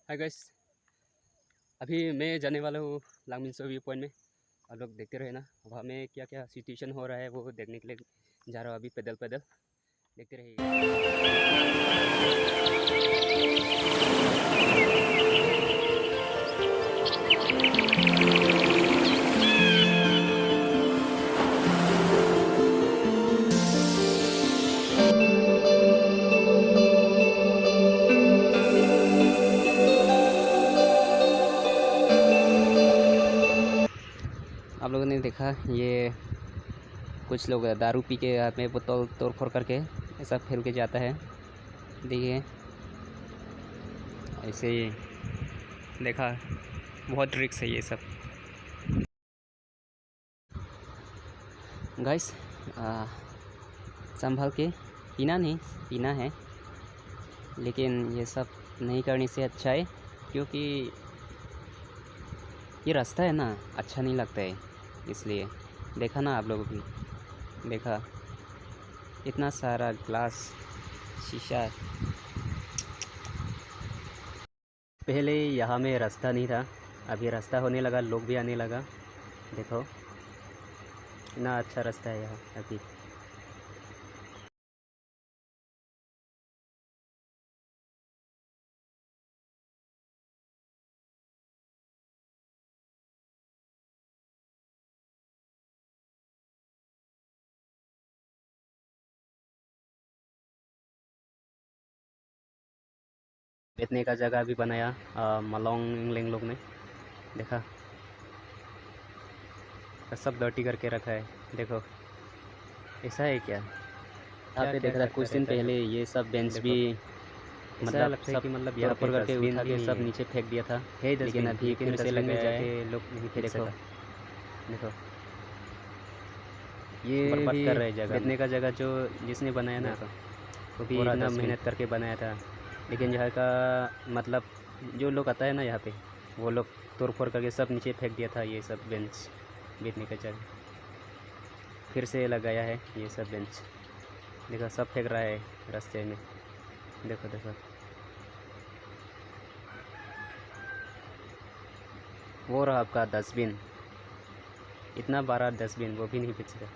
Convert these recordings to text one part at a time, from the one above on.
Hi guys, अभी मैं जाने वाला हूँ लांगमिनसो व्यू पॉइंट में। आप लोग देखते रहे ना, वहाँ में क्या क्या सिचुएशन हो रहा है वो देखने के लिए जा रहा हूँ अभी पैदल पैदल। देखते रहिए। आप लोगों ने देखा ये कुछ लोग दारू पी के हाथ में बोतल तोड़ फोड़ करके ऐसा फेंक के जाता है। देखिए ऐसे ही देखा, बहुत रिक्स है ये सब। गाइस संभल के पीना है, लेकिन ये सब नहीं करने से अच्छा है, क्योंकि ये रास्ता है ना, अच्छा नहीं लगता है। इसलिए देखा ना, आप लोगों भी देखा इतना सारा ग्लास शीशा। पहले यहाँ में रास्ता नहीं था, अभी रास्ता होने लगा, लोग भी आने लगा। देखो इतना अच्छा रास्ता है यहाँ अभी। बैठने का जगह भी बनाया मलोंग लेंग लोग ने। देखा सब डर्टी करके रखा है। देखो ऐसा है क्या, यहाँ पे देख रहा कुछ दिन पहले ये सब बेंच भी मतलब सब तोड़ फोड़ करके उठा के सब नीचे फेंक दिया था, लेकिन अभी फिर से लगाया है। लोग नहीं फेंक सका। देखो ये बर्बाद कर रहे जगह, बैठने का जगह जो जिसने बनाया ना, वो भी इतना मेहनत करके बनाया था, लेकिन यहाँ का मतलब जो लोग आता है ना यहाँ पे, वो लोग तोड़ फोड़ करके सब नीचे फेंक दिया था। ये सब बेंच बैठने का जगह फिर से लगाया है। ये सब बेंच देखो सब फेंक रहा है रास्ते में। देखो देखो वो रहा आपका डस्टबिन, इतना बड़ा डस्टबिन, वो भी नहीं बेचेगा।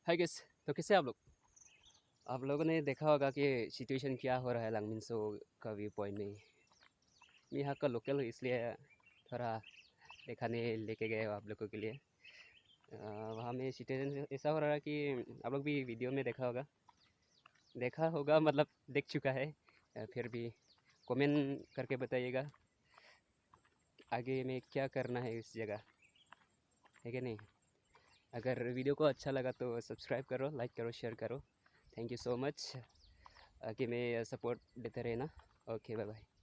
हाय गाइस, तो कैसे आप लोगों ने देखा होगा कि सिचुएशन क्या हो रहा है लांगमिनसो का व्यू पॉइंट में। मैं यहाँ का लोकल हूँ, इसलिए थोड़ा दिखाने लेके गए हो आप लोगों के लिए। वहाँ में सिचुएशन ऐसा हो रहा है कि आप लोग भी वीडियो में देखा होगा मतलब देख चुका है। फिर भी कमेंट करके बताइएगा आगे में क्या करना है इस जगह, है कि नहीं। अगर वीडियो को अच्छा लगा तो सब्सक्राइब करो, लाइक करो, शेयर करो। थैंक यू सो मच कि मैं सपोर्ट देते रहना। Okay, bye bye.